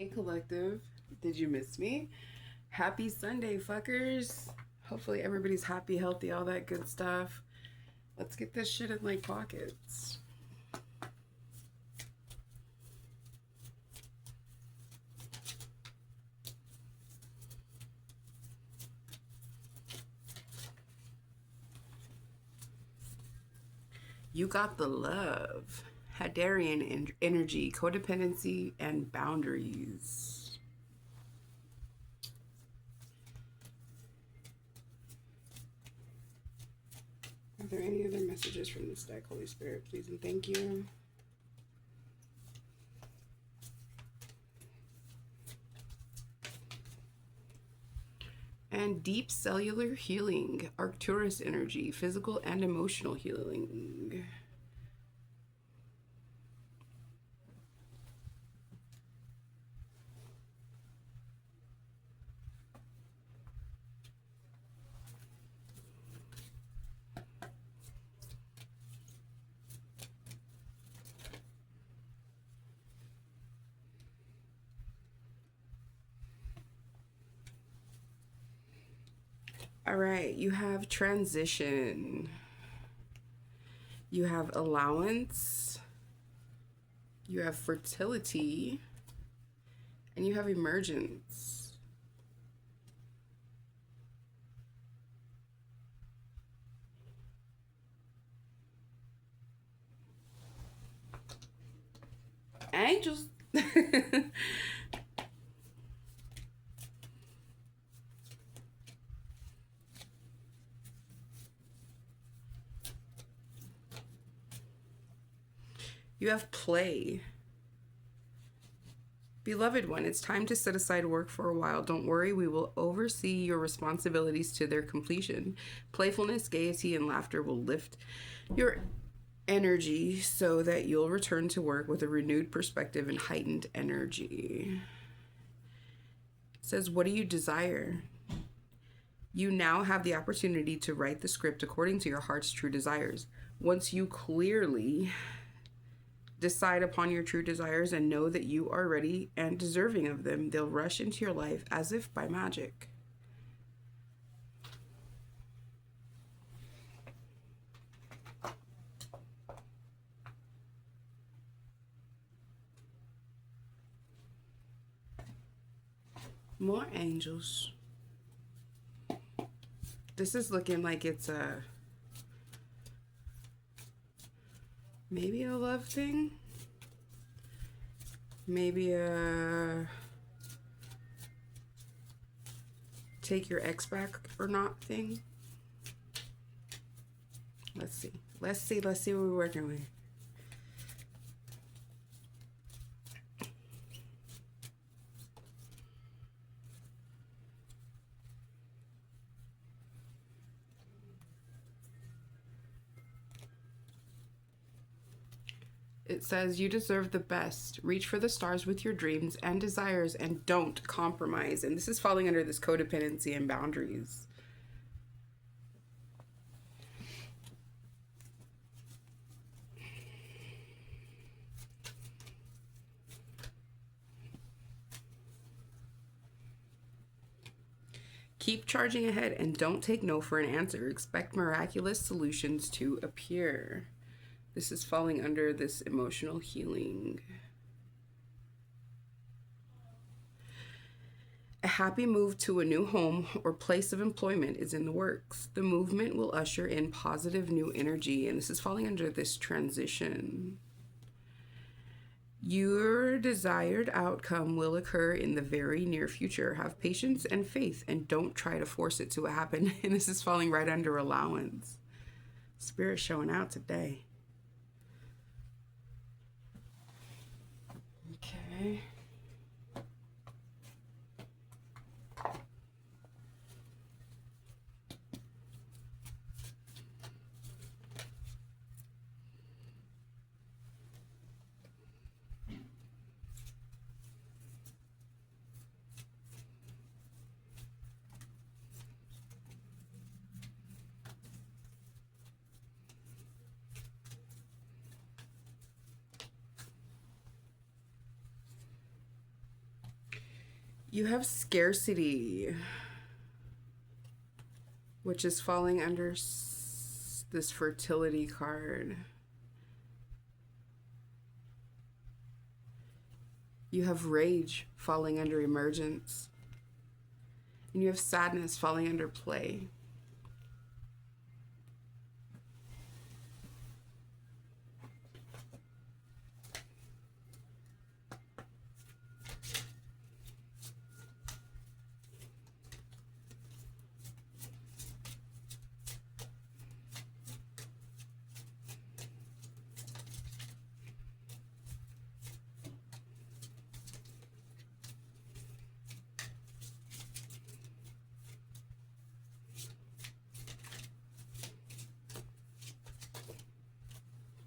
Hey collective, did you miss me? Happy Sunday, fuckers. Hopefully everybody's happy, healthy, all that good stuff. Let's get this shit in like pockets. You got the love. Hadarian energy, codependency, and boundaries. Are there any other messages from this deck, Holy Spirit, please and thank you? And deep cellular healing, Arcturus energy, physical and emotional healing. All right, you have transition. You have allowance. You have fertility. And you have emergence. Angels. You have play. Beloved one, it's time to set aside work for a while. Don't worry, we will oversee your responsibilities to their completion. Playfulness, gaiety, and laughter will lift your energy so that you'll return to work with a renewed perspective and heightened energy. It says, what do you desire? You now have the opportunity to write the script according to your heart's true desires. Once you clearly decide upon your true desires and know that you are ready and deserving of them, they'll rush into your life as if by magic. More angels. This is looking like it's a maybe a love thing, maybe a take your ex back or not thing. Let's see what we're working with. It says you deserve the best. Reach for the stars with your dreams and desires and don't compromise. And this is falling under this codependency and boundaries. Keep charging ahead and don't take no for an answer. Expect miraculous solutions to appear. This is falling under this emotional healing. A happy move to a new home or place of employment is in the works. The movement will usher in positive new energy, and this is falling under this transition. Your desired outcome will occur in the very near future. Have patience and faith and don't try to force it to happen. And this is falling right under allowance. Spirit showing out today. Okay. You have scarcity, which is falling under this fertility card. You have rage falling under emergence. And you have sadness falling under play.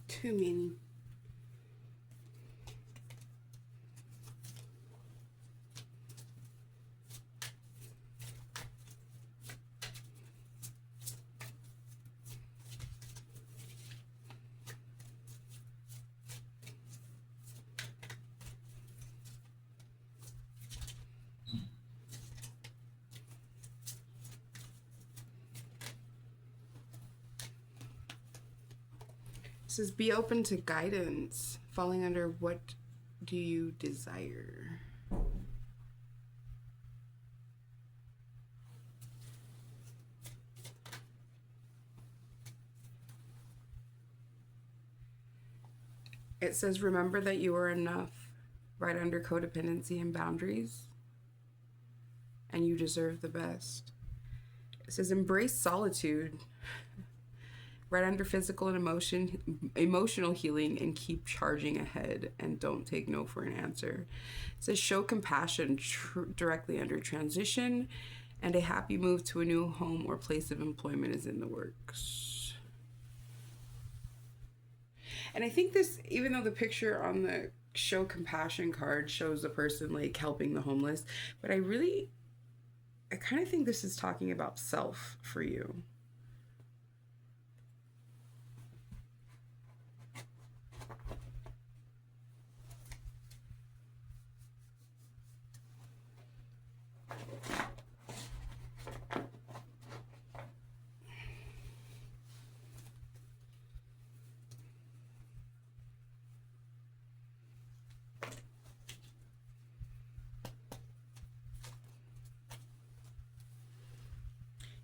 Too many. It says be open to guidance, falling under what do you desire? It says remember that you are enough, right under codependency and boundaries, and you deserve the best. It says embrace solitude, right under physical and emotional healing, and keep charging ahead and don't take no for an answer. It says show compassion, directly under transition, and a happy move to a new home or place of employment is in the works. And I think this, even though the picture on the show compassion card shows the person like helping the homeless, but I kind of think this is talking about self for you.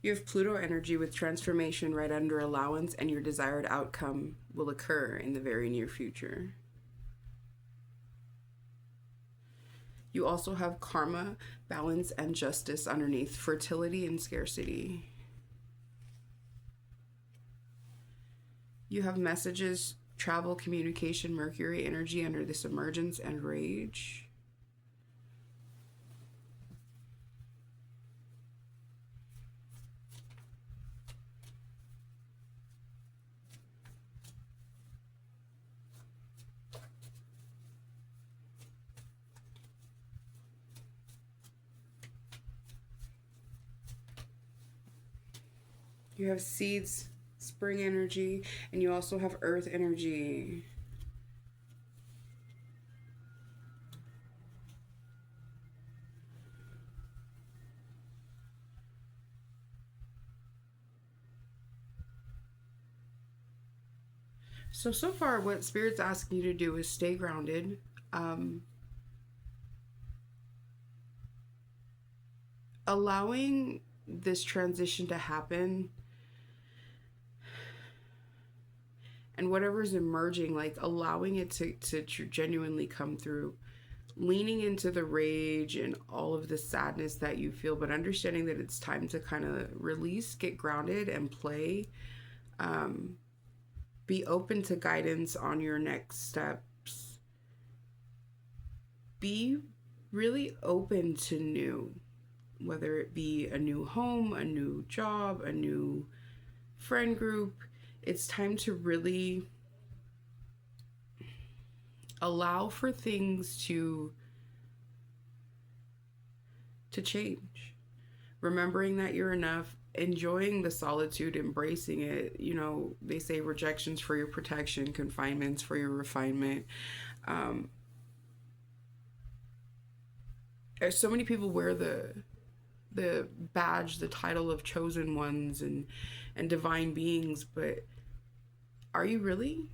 You have Pluto energy with transformation right under allowance, and your desired outcome will occur in the very near future. You also have karma, balance, and justice underneath fertility and scarcity. You have messages, travel, communication, Mercury energy under this emergence and rage. You have seeds, spring energy, and you also have earth energy. So far, what Spirit's asking you to do is stay grounded. Allowing this transition to happen, and whatever's emerging, like allowing it to genuinely come through, leaning into the rage and all of the sadness that you feel, but understanding that it's time to kind of release, get grounded, and play. Be open to guidance on your next steps. Be really open to new, whether it be a new home, a new job, a new friend group. It's time to really allow for things to change. Remembering that you're enough, enjoying the solitude, embracing it. You know, they say rejections for your protection, confinements for your refinement. So many people wear the badge, the title of chosen ones and divine beings, but are you really?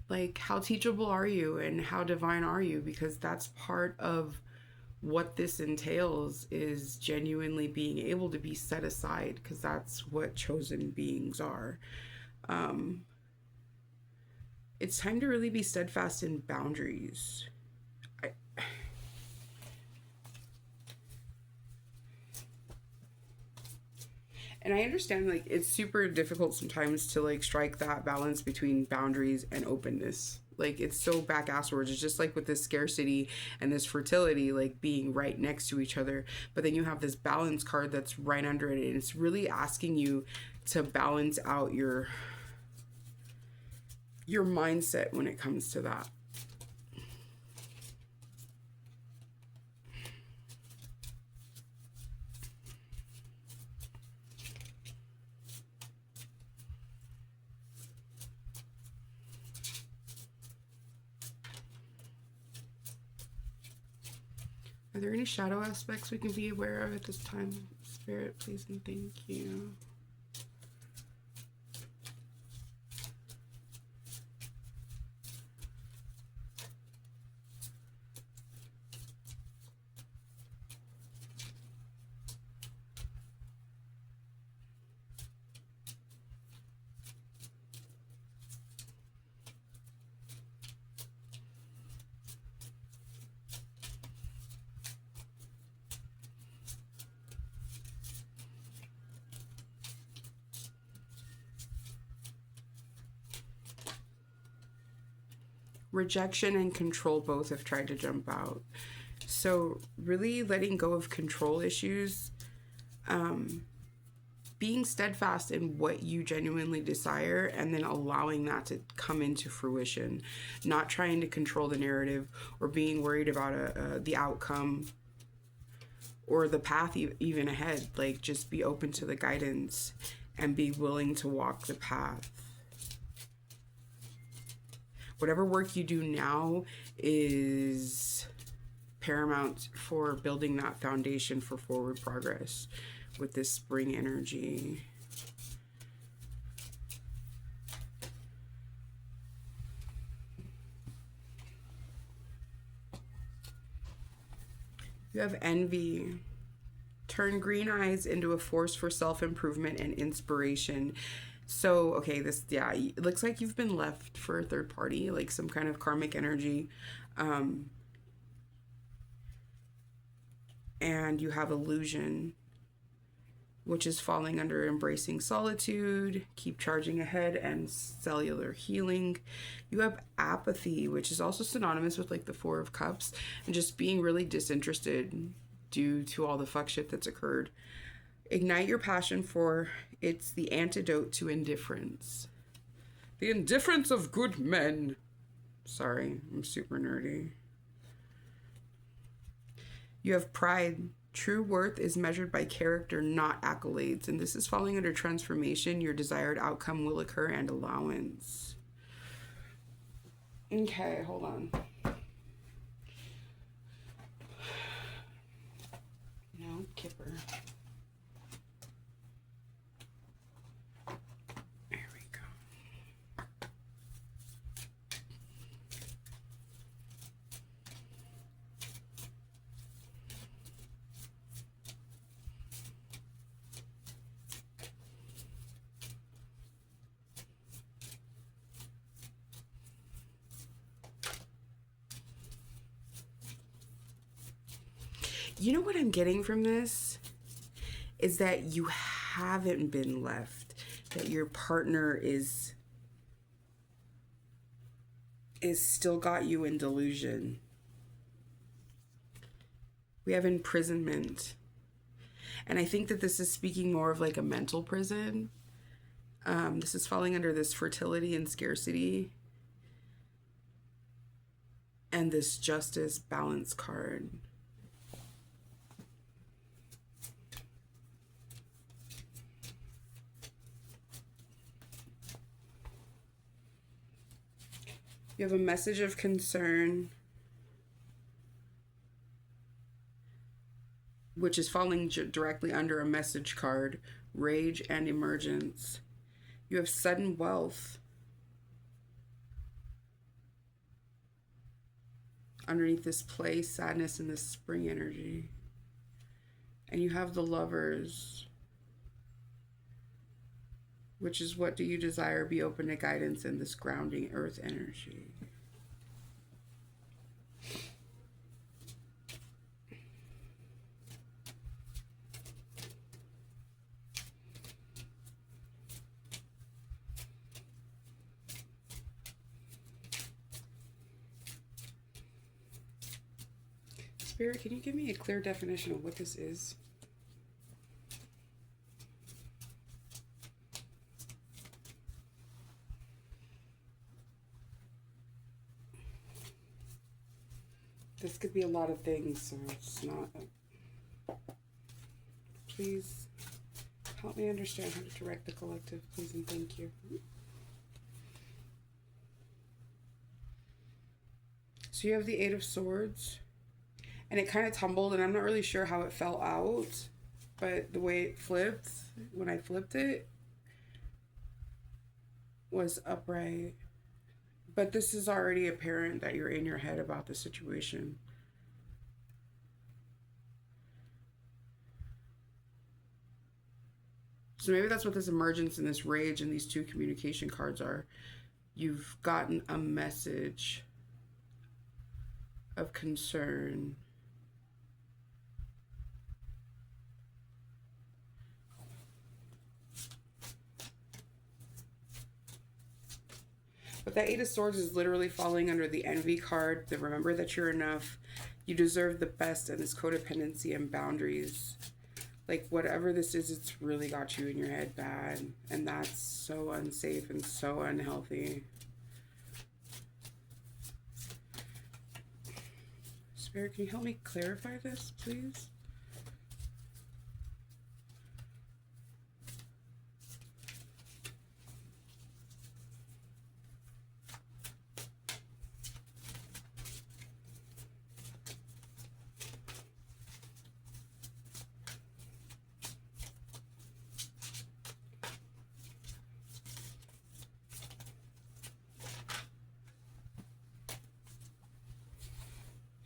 Like, how teachable are you and how divine are you? Because that's part of what this entails, is genuinely being able to be set aside, because that's what chosen beings are. Um, it's time to really be steadfast in boundaries. I, and I understand, like, it's super difficult sometimes to like strike that balance between boundaries and openness. Like, it's so back asswards. It's just like with this scarcity and this fertility, like being right next to each other. But then you have this balance card that's right under it, and it's really asking you to balance out your mindset when it comes to that. Are there any shadow aspects we can be aware of at this time? Spirit, please and thank you. Rejection and control both have tried to jump out. So really letting go of control issues, being steadfast in what you genuinely desire, and then allowing that to come into fruition, not trying to control the narrative or being worried about the outcome or the path even ahead. Like, just be open to the guidance and be willing to walk the path. Whatever work you do now is paramount for building that foundation for forward progress with this spring energy. You have envy. Turn green eyes into a force for self-improvement and inspiration. So, okay, it looks like you've been left for a third party, like some kind of karmic energy. And you have illusion, which is falling under embracing solitude, keep charging ahead, and cellular healing. You have apathy, which is also synonymous with like the Four of Cups, and just being really disinterested due to all the fuck shit that's occurred. Ignite your passion, for it's the antidote to indifference. The indifference of good men. Sorry, I'm super nerdy. You have pride. True worth is measured by character, not accolades. And this is falling under transformation. Your desired outcome will occur, and allowance. Okay, hold on. No, Kipper. There we go. You know what I'm getting from this is that you haven't been left, that your partner is still got you in delusion. We have imprisonment. And I think that this is speaking more of like a mental prison. This is falling under this fertility and scarcity and this justice balance card. You have a message of concern which is falling directly under a message card, rage and emergence. You have sudden wealth. Underneath this play, sadness, and this spring energy. And you have the lovers, which is what do you desire? Be open to guidance in this grounding earth energy. Spirit, can you give me a clear definition of what this is? This could be a lot of things, so it's not. Please help me understand how to direct the collective, please, and thank you. So you have the Eight of Swords. And it kind of tumbled, and I'm not really sure how it fell out, but the way it flipped, when I flipped it, was upright. But this is already apparent that you're in your head about the situation. So maybe that's what this emergence and this rage and these two communication cards are. You've gotten a message of concern. But that Eight of Swords is literally falling under the envy card. The remember that you're enough. You deserve the best, and this codependency and boundaries. Like, whatever this is, it's really got you in your head bad. And that's so unsafe and so unhealthy. Spirit, can you help me clarify this, please?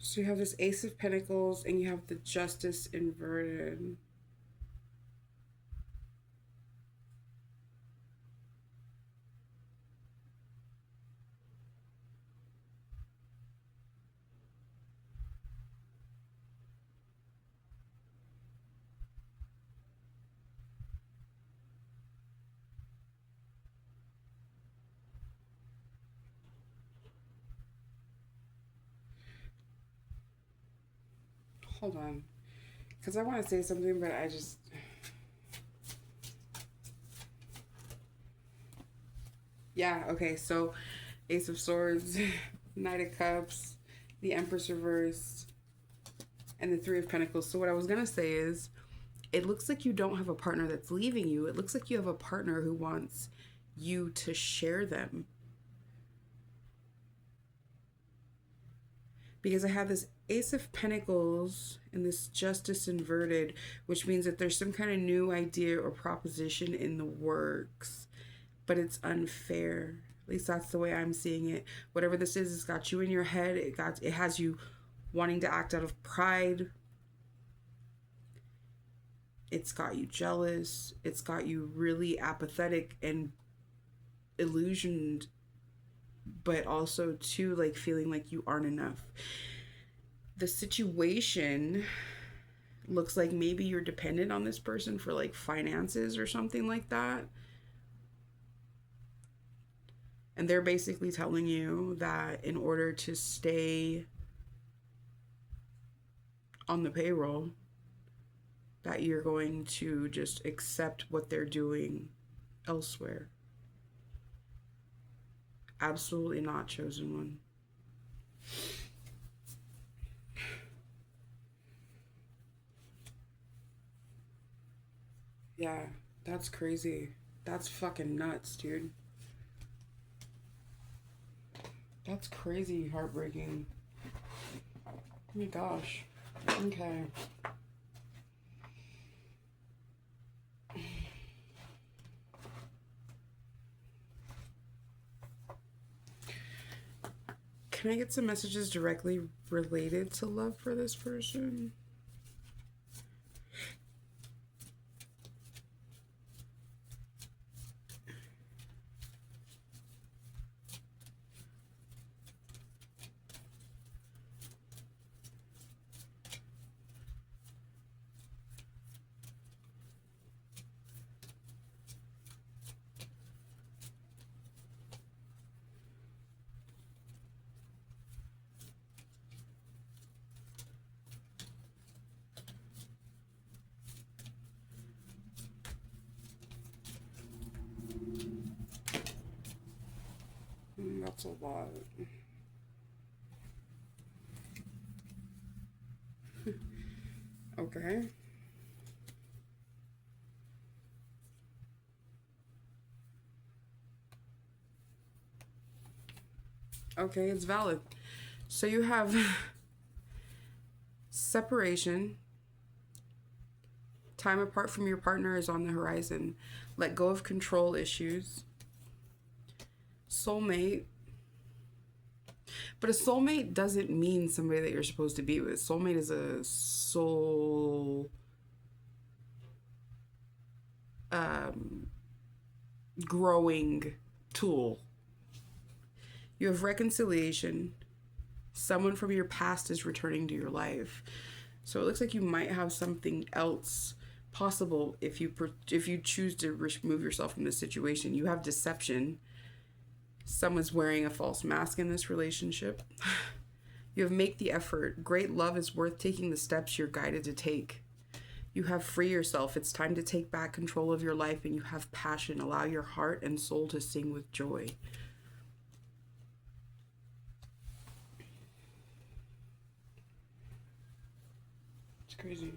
So you have this Ace of Pentacles and you have the Justice inverted. Hold on. Because I want to say something, but I just... Yeah, okay, so Ace of Swords, Knight of Cups, the Empress reversed, and the Three of Pentacles. So what I was going to say is, it looks like you don't have a partner that's leaving you. It looks like you have a partner who wants you to share them. Because I have this Ace of Pentacles and this Justice inverted, which means that there's some kind of new idea or proposition in the works, but it's unfair. At least that's the way I'm seeing it. Whatever this is, it's got you in your head. It has you wanting to act out of pride. It's got you jealous. It's got you really apathetic and illusioned, but also too like feeling like you aren't enough. The situation looks like maybe you're dependent on this person for like finances or something like that. And they're basically telling you that in order to stay on the payroll, that you're going to just accept what they're doing elsewhere. Absolutely not, chosen one. Yeah, that's crazy. That's fucking nuts, dude. That's crazy heartbreaking. Oh my gosh. Okay. Can I get some messages directly related to love for this person? That's a lot. Okay. Okay, it's valid. So you have separation. Time apart from your partner is on the horizon. Let go of control issues. Soulmate. But a soulmate doesn't mean somebody that you're supposed to be with. Soulmate is a soul growing tool. You have reconciliation. Someone from your past is returning to your life. So it looks like you might have something else possible if you choose to remove yourself from this situation. You have deception. Someone's wearing a false mask in this relationship. You have make the effort. Great love is worth taking the steps you're guided to take. You have free yourself. It's time to take back control of your life, and you have passion. Allow your heart and soul to sing with joy. It's crazy.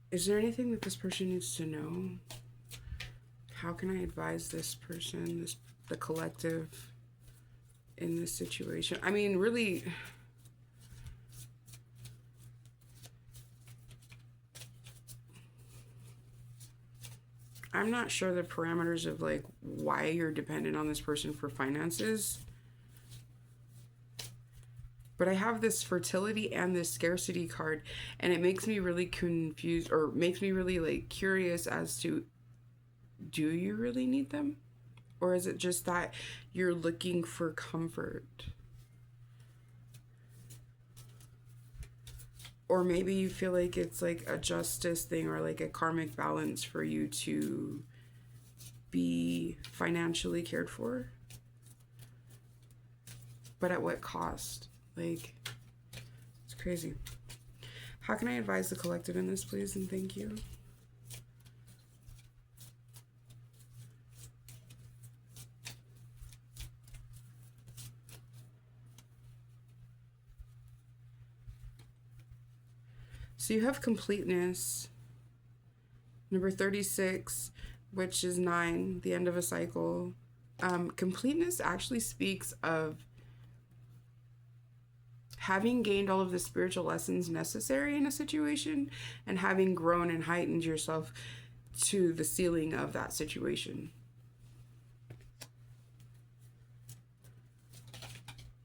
Is there anything that this person needs to know? How can I advise this person, the collective, in this situation? I mean, really, I'm not sure the parameters of like why you're dependent on this person for finances. But I have this fertility and this scarcity card, and it makes me really confused, or makes me really like curious as to, do you really need them? Or is it just that you're looking for comfort? Or maybe you feel like it's like a justice thing or like a karmic balance for you to be financially cared for. But at what cost? Like, it's crazy. How can I advise the collective in this, please? And thank you. So you have completeness. Number 36, which is 9, the end of a cycle. Completeness actually speaks of having gained all of the spiritual lessons necessary in a situation and having grown and heightened yourself to the ceiling of that situation.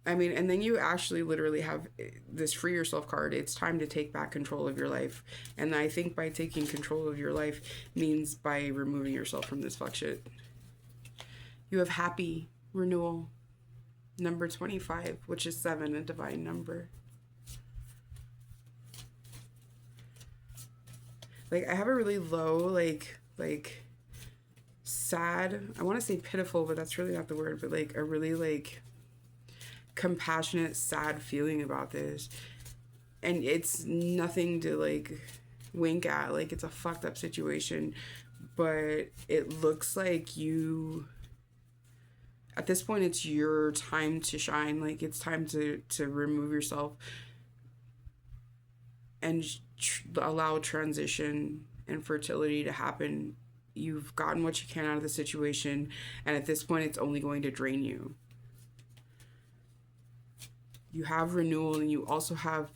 I mean, and then you actually literally have this free yourself card. It's time to take back control of your life. And I think by taking control of your life means by removing yourself from this fuck shit. You have happy renewal. Number 25, which is 7, a divine number. Like, I have a really low, like sad, I want to say pitiful, but that's really not the word, but like a really like compassionate, sad feeling about this. And it's nothing to like wink at. Like, it's a fucked up situation, but it looks like you, at this point, it's your time to shine. Like, it's time to remove yourself and allow transition and fertility to happen. You've gotten what you can out of the situation, and at this point, it's only going to drain you. You have renewal, and you also have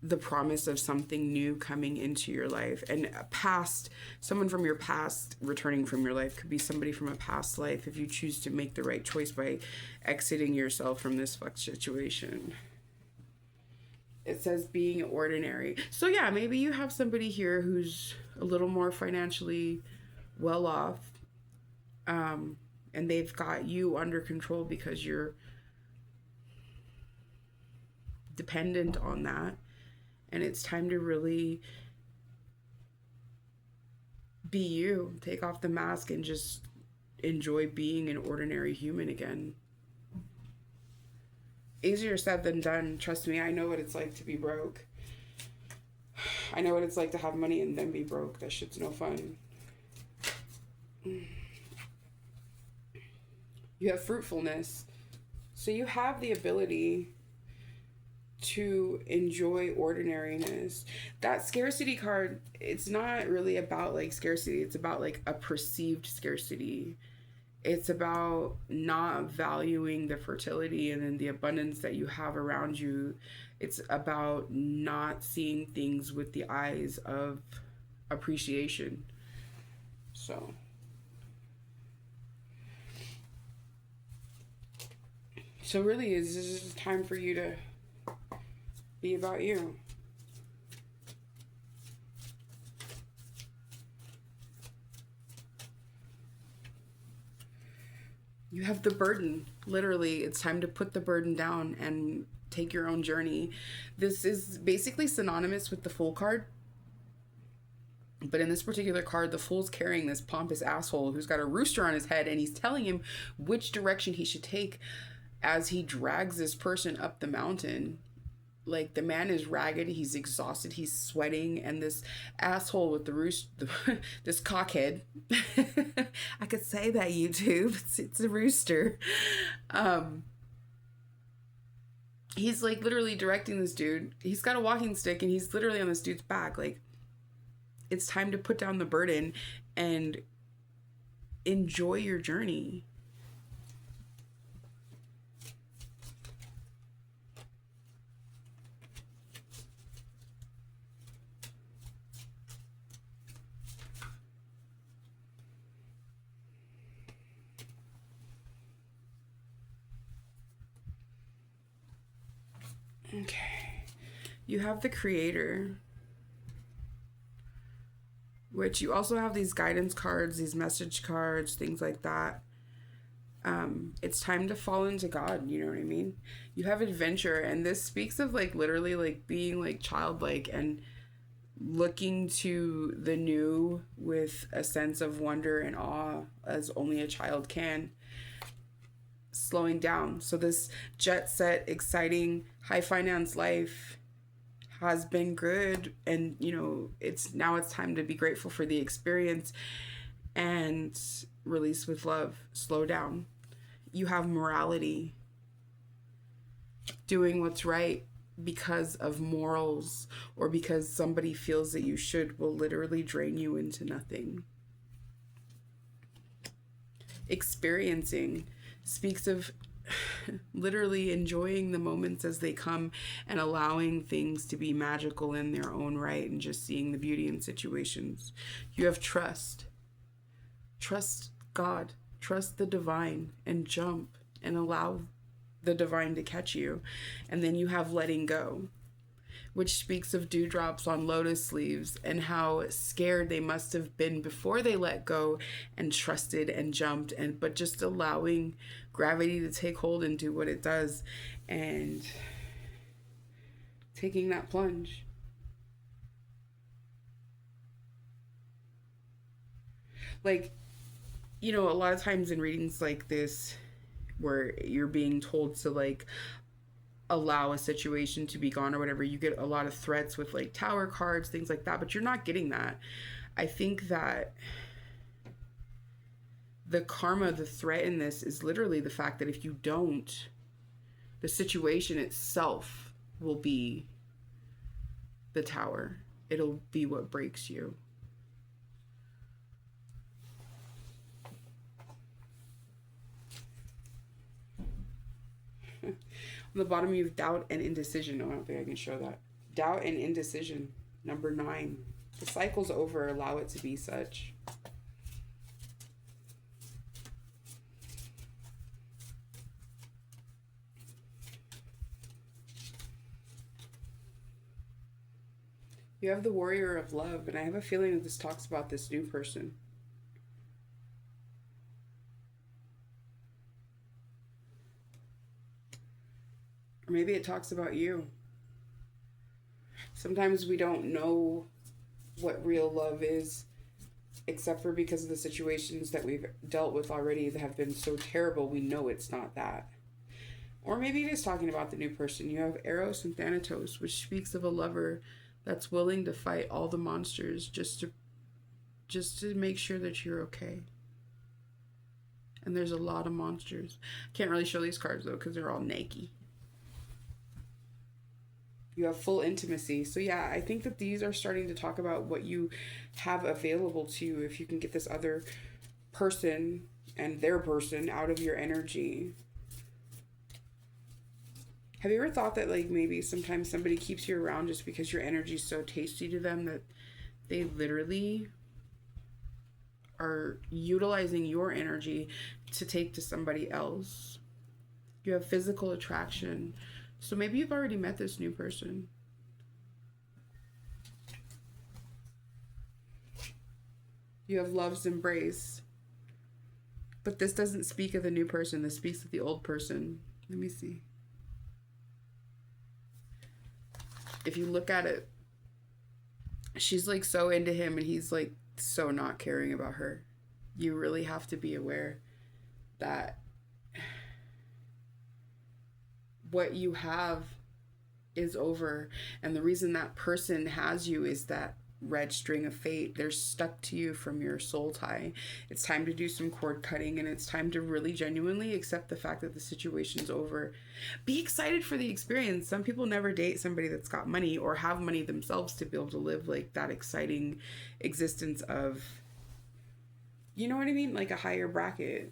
the promise of something new coming into your life. And someone from your past returning from your life could be somebody from a past life if you choose to make the right choice by exiting yourself from this fucked situation. It says being ordinary. So yeah, maybe you have somebody here who's a little more financially well off, and they've got you under control because you're dependent on that. And it's time to really be you. Take off the mask and just enjoy being an ordinary human again. Easier said than done. Trust me, I know what it's like to be broke. I know what it's like to have money and then be broke. That shit's no fun. You have fruitfulness. So you have the ability to enjoy ordinariness. That scarcity card, it's not really about like scarcity. It's about like a perceived scarcity. It's about not valuing the fertility and then the abundance that you have around you. It's about not seeing things with the eyes of appreciation. So really, this is time for you to be about you. You have the burden. Literally, it's time to put the burden down and take your own journey. This is basically synonymous with the Fool card. But in this particular card, the Fool's carrying this pompous asshole who's got a rooster on his head, and he's telling him which direction he should take as he drags this person up the mountain. Like, the man is ragged, he's exhausted, he's sweating, and this asshole with the rooster, this cockhead, I could say that, YouTube, it's a rooster. He's like literally directing this dude. He's got a walking stick and he's literally on this dude's back. Like, it's time to put down the burden and enjoy your journey. Okay, you have the Creator, which you also have these guidance cards, these message cards, things like that. It's time to fall into God, you know what I mean? You have Adventure, and this speaks of like literally like being like childlike and looking to the new with a sense of wonder and awe as only a child can. Slowing down. So this jet set, exciting, high finance life has been good, and you know, it's time to be grateful for the experience and release with love. Slow down. You have morality. Doing what's right because of morals or because somebody feels that you should will literally drain you into nothing. Experiencing speaks of literally enjoying the moments as they come and allowing things to be magical in their own right and just seeing the beauty in situations. You have trust. Trust God. Trust the divine and jump and allow the divine to catch you. And then you have letting go, which speaks of dewdrops on lotus leaves and how scared they must have been before they let go and trusted and jumped, but just allowing gravity to take hold and do what it does and taking that plunge. Like, you know, a lot of times in readings like this where you're being told to like allow a situation to be gone or whatever, you get a lot of threats with like tower cards, things like that, but you're not getting that. I think that the karma, the threat in this is literally the fact that if you don't, the situation itself will be the tower. It'll be what breaks you. On the bottom, you have doubt and indecision. Oh, I don't think I can show that. Doubt and indecision. Number 9. The cycle's over. Allow it to be such. You have the Warrior of Love, and I have a feeling that this talks about this new person. Or maybe it talks about you. Sometimes we don't know what real love is, except for because of the situations that we've dealt with already that have been so terrible, we know it's not that. Or maybe it is talking about the new person. You have Eros and Thanatos, which speaks of a lover that's willing to fight all the monsters just to make sure that you're okay. And there's a lot of monsters. Can't really show these cards though because they're all naked. You have full intimacy. So yeah, I think that these are starting to talk about what you have available to you if you can get this other person and their person out of your energy. Have you ever thought that like maybe sometimes somebody keeps you around just because your energy is so tasty to them that they literally are utilizing your energy to take to somebody else? You have physical attraction. So maybe you've already met this new person. You have Love's Embrace. But this doesn't speak of the new person. This speaks of the old person. Let me see. If you look at it, she's like so into him and he's like so not caring about her. You really have to be aware that what you have is over, and the reason that person has you is that red string of fate. They're stuck to you from your soul tie. It's time to do some cord cutting, and it's time to really genuinely accept the fact that the situation's over. Be excited for the experience. Some people never date somebody that's got money or have money themselves to be able to live like that exciting existence of, you know what I mean, like a higher bracket.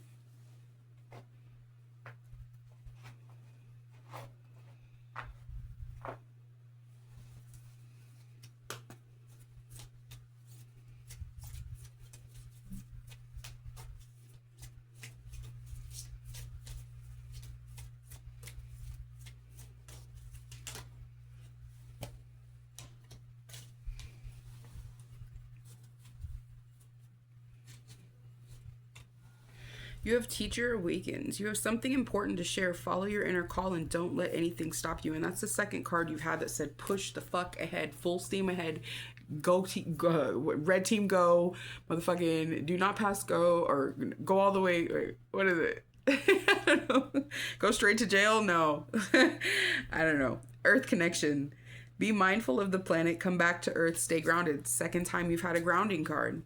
You have Teacher Awakens. You have something important to share. Follow your inner call and don't let anything stop you. And that's the second card you've had that said push the fuck ahead, full steam ahead. Go, red team go, motherfucking do not pass go, or go all the way. What is it? I don't know. Go straight to jail? No. I don't know. Earth connection. Be mindful of the planet. Come back to Earth. Stay grounded. Second time you've had a grounding card.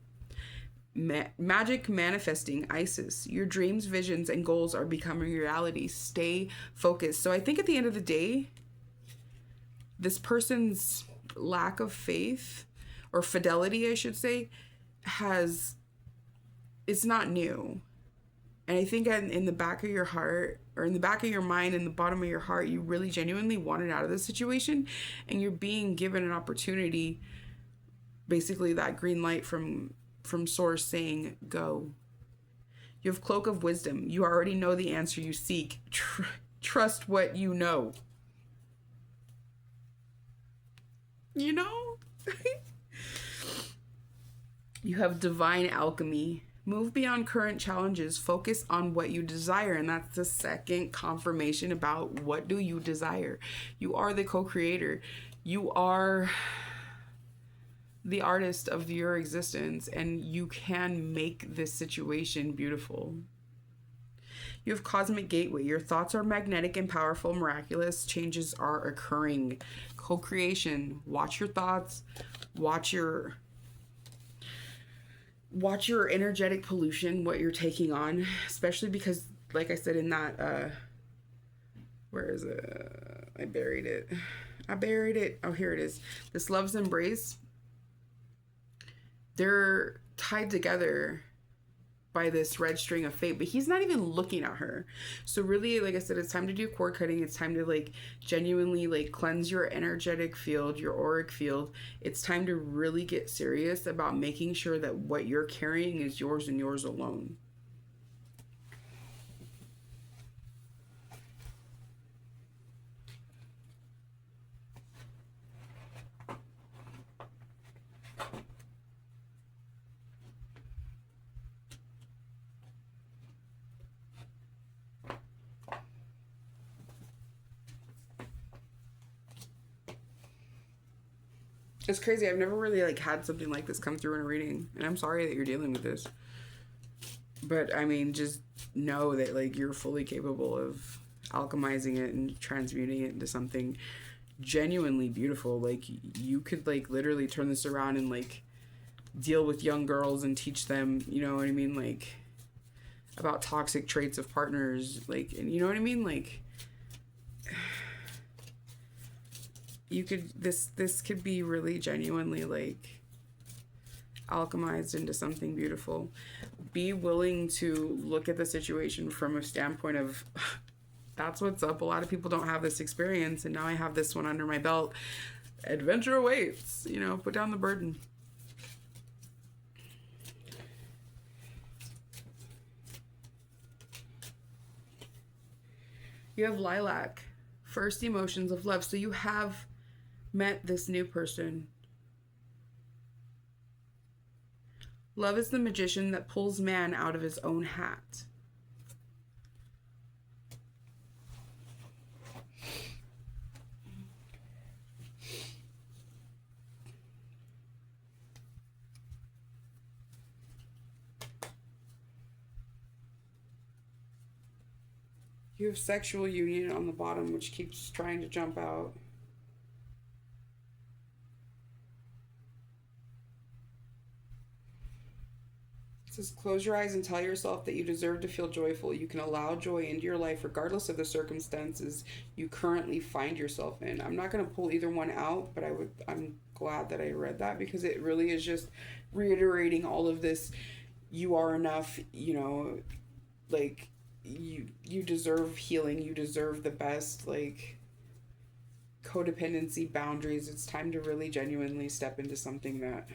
Magic manifesting, Isis. Your dreams, visions, and goals are becoming reality. Stay focused. So I think at the end of the day, this person's lack of faith or fidelity, I should say, it's not new. And I think in the back of your heart, or in the back of your mind, in the bottom of your heart, you really genuinely wanted out of this situation, and you're being given an opportunity, basically that green light from source saying go. You have Cloak of Wisdom. You already know the answer you seek. Trust what you know. You know? You have Divine Alchemy. Move beyond current challenges. Focus on what you desire. And that's the second confirmation about what do you desire. You are the co-creator. You are the artist of your existence, and you can make this situation beautiful. You have Cosmic Gateway. Your thoughts are magnetic and powerful. Miraculous changes are occurring. Co-creation. Watch your thoughts. Watch your energetic pollution, what you're taking on, especially because, like I said in that, where is it? I buried it. Oh, here it is. This Love's Embrace. They're tied together by this red string of fate, but he's not even looking at her. So really, like I said, it's time to do cord cutting. It's time to like genuinely like cleanse your energetic field, your auric field. It's time to really get serious about making sure that what you're carrying is yours and yours alone. It's crazy. I've never really like had something like this come through in a reading, and I'm sorry that you're dealing with this. But I mean, just know that like you're fully capable of alchemizing it and transmuting it into something genuinely beautiful. Like you could like literally turn this around and like deal with young girls and teach them, you know what I mean, like about toxic traits of partners, like, and you know what I mean, like you could this could be really genuinely like alchemized into something beautiful. Be willing to look at the situation from a standpoint of that's what's up. A lot of people don't have this experience, and now I have this one under my belt. Adventure awaits, you know, put down the burden. You have lilac, first emotions of love. So you have met this new person. Love is the magician that pulls man out of his own hat. You have sexual union on the bottom, which keeps trying to jump out. It says, close your eyes and tell yourself that you deserve to feel joyful. You can allow joy into your life regardless of the circumstances you currently find yourself in. I'm not going to pull either one out, but I'm glad that I read that, because it really is just reiterating all of this. You are enough, you know, like you deserve healing, you deserve the best, like codependency, boundaries. It's time to really genuinely step into something that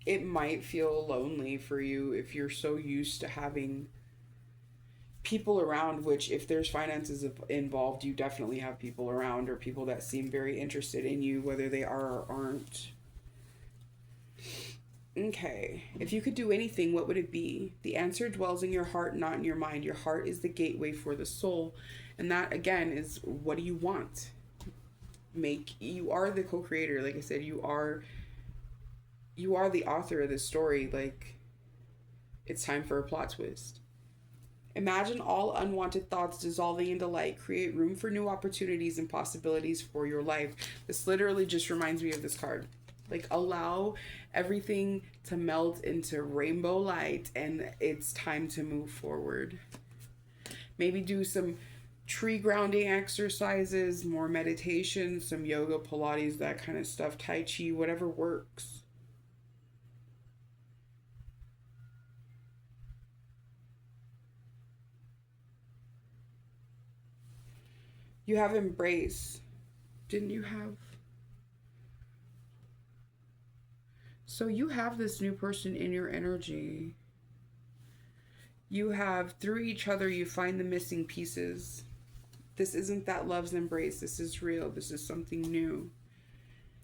it might feel lonely for you if you're so used to having people around, which if there's finances involved, you definitely have people around, or people that seem very interested in you, whether they are or aren't. Okay, if you could do anything, what would it be? The answer dwells in your heart, not in your mind. Your heart is the gateway for the soul. And that, again, is what do you want? You are the co-creator. Like I said, you are the author of this story. Like, it's time for a plot twist. Imagine all unwanted thoughts dissolving into light. Create room for new opportunities and possibilities for your life. This literally just reminds me of this card. Like, allow everything to melt into rainbow light, and it's time to move forward. Maybe do some tree grounding exercises, more meditation, some yoga, Pilates, that kind of stuff, Tai Chi, whatever works. You have embrace. Didn't you have... So you have this new person in your energy. You have, through each other, you find the missing pieces. This isn't that love's embrace. This is real. This is something new.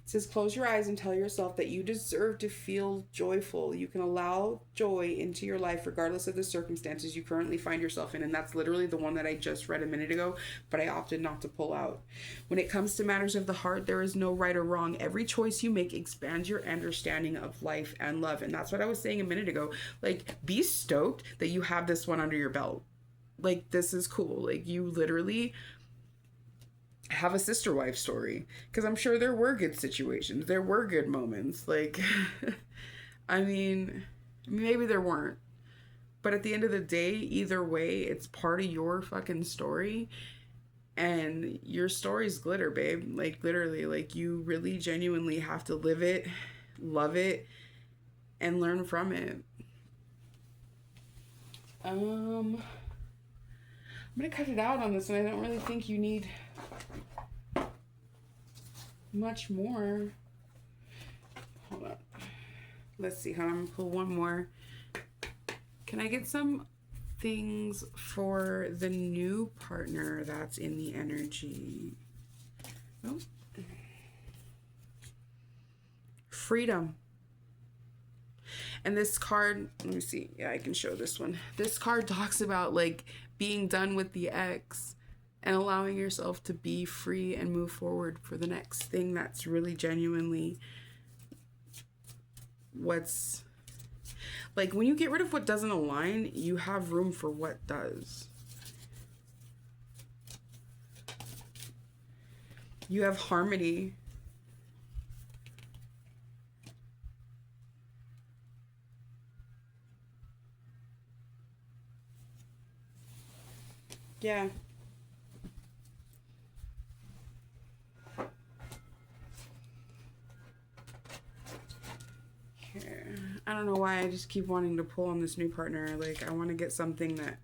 It says, close your eyes and tell yourself that you deserve to feel joyful. You can allow joy into your life regardless of the circumstances you currently find yourself in. And that's literally the one that I just read a minute ago, but I opted not to pull out. When it comes to matters of the heart, there is no right or wrong. Every choice you make expands your understanding of life and love. And that's what I was saying a minute ago. Like, be stoked that you have this one under your belt. Like, this is cool. Like, you literally have a sister wife story, because I'm sure there were good situations, there were good moments, like I mean, maybe there weren't, but at the end of the day, either way, it's part of your fucking story, and your story's glitter, babe. Like, literally, like, you really genuinely have to live it, love it, and learn from it. I'm gonna cut it out on this one. I don't really think you need much more. Hold on. Let's see. Hold on. I'm gonna pull one more. Can I get some things for the new partner that's in the energy? Oh. Freedom. And this card, let me see. Yeah, I can show this one. This card talks about like being done with the ex and allowing yourself to be free and move forward for the next thing that's really genuinely what's like. When you get rid of what doesn't align, you have room for what does. You have harmony. Yeah. Here. I don't know why I just keep wanting to pull on this new partner. Like, I want to get something that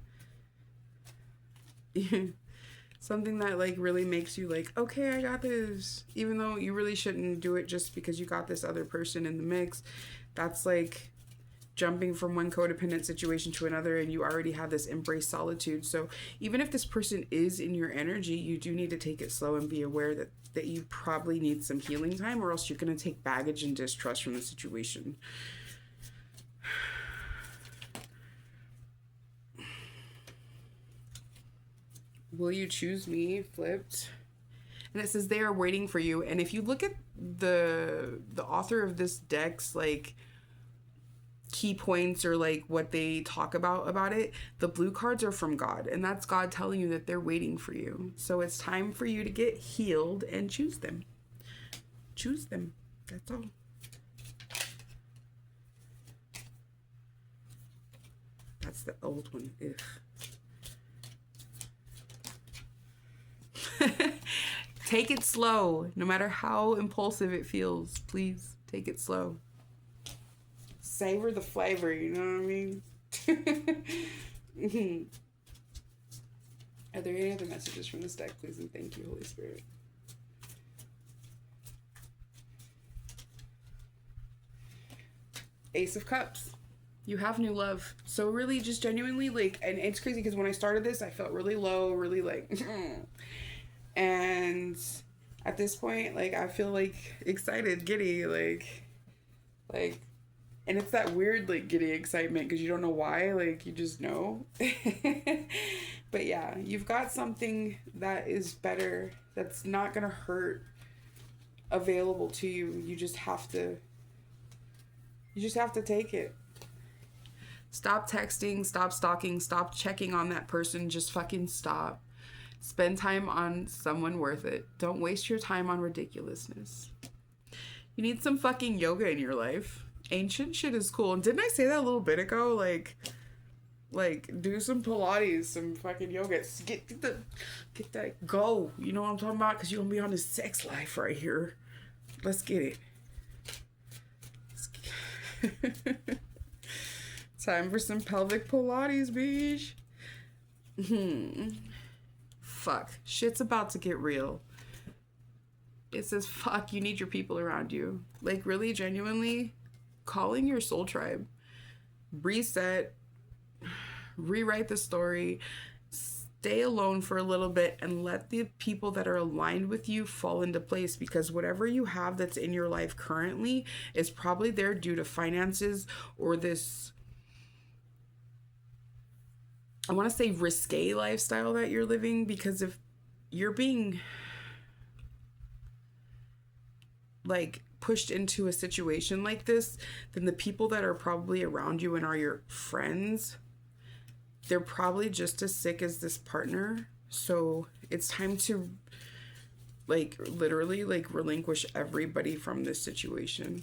something that like really makes you like, okay, I got this. Even though you really shouldn't do it just because you got this other person in the mix. That's like jumping from one codependent situation to another, and you already have this embrace solitude. So even if this person is in your energy, you do need to take it slow and be aware that you probably need some healing time, or else you're going to take baggage and distrust from the situation. Will you choose me? Flipped. And it says they are waiting for you. And if you look at the author of this deck's like key points, or like what they talk about it, the blue cards are from God, and that's God telling you that they're waiting for you. So it's time for you to get healed and choose them. Choose them. That's all. That's the old one. Take it slow. No matter how impulsive it feels, please take it slow. Savor the flavor, you know what I mean? Are there any other messages from this deck, please? And thank you, Holy Spirit. Ace of Cups. You have new love. So really just genuinely like, and it's crazy because when I started this, I felt really low, really like, and at this point, like, I feel like excited, giddy, like, and it's that weird, like, giddy excitement because you don't know why, like, you just know. But yeah, you've got something that is better, that's not gonna hurt, available to you. You just have to take it. Stop texting, stop stalking, stop checking on that person. Just fucking stop. Spend time on someone worth it. Don't waste your time on ridiculousness. You need some fucking yoga in your life. Ancient shit is cool. And didn't I say that a little bit ago? Like do some Pilates, some fucking yoga. Get that go. You know what I'm talking about? Because you're gonna be on this sex life right here. Let's get it. Time for some pelvic Pilates, bitch. Fuck. Shit's about to get real. It says, fuck, you need your people around you. Like, really, genuinely, calling your soul tribe. Reset. Rewrite the story. Stay alone for a little bit and let the people that are aligned with you fall into place, because whatever you have that's in your life currently is probably there due to finances or this, I want to say, risque lifestyle that you're living. Because if you're being like pushed into a situation like this, then the people that are probably around you and are your friends, they're probably just as sick as this partner. So it's time to like literally like relinquish everybody from this situation.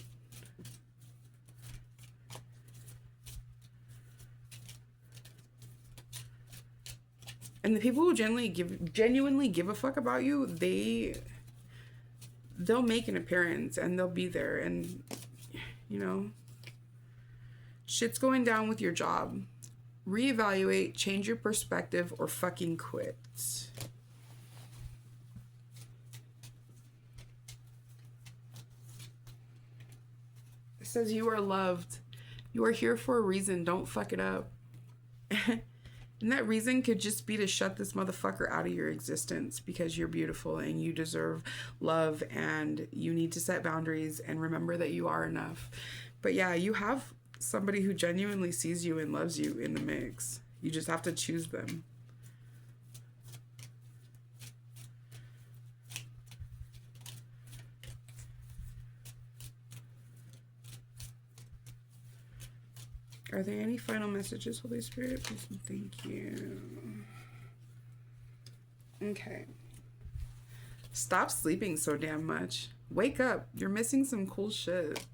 And the people who genuinely give a fuck about you, they'll make an appearance and they'll be there. And, you know, shit's going down with your job. reevaluate, change your perspective, or fucking quit. It says you are loved. You are here for a reason. Don't fuck it up. And that reason could just be to shut this motherfucker out of your existence because you're beautiful and you deserve love and you need to set boundaries and remember that you are enough. But yeah, you have somebody who genuinely sees you and loves you in the mix. You just have to choose them. Are there any final messages, Holy Spirit? Please and thank you. Okay. Stop sleeping so damn much. Wake up. You're missing some cool shit.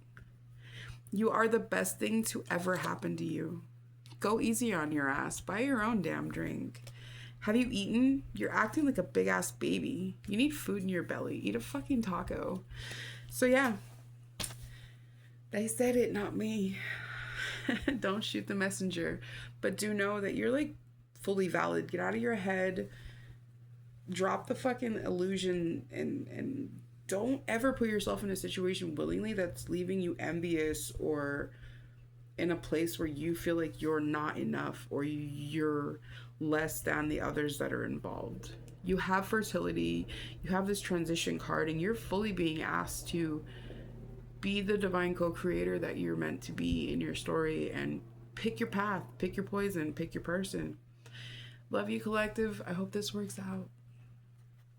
You are the best thing to ever happen to you. Go easy on your ass. Buy your own damn drink. Have you eaten? You're acting like a big ass baby. You need food in your belly. Eat a fucking taco. So yeah. They said it, not me. Don't shoot the messenger. But do know that you're like fully valid. Get out of your head. Drop the fucking illusion and don't ever put yourself in a situation willingly that's leaving you envious or in a place where you feel like you're not enough or you're less than the others that are involved. You have fertility. You have this transition card and you're fully being asked to be the divine co-creator that you're meant to be in your story and pick your path, pick your poison, pick your person. Love you, collective. I hope this works out.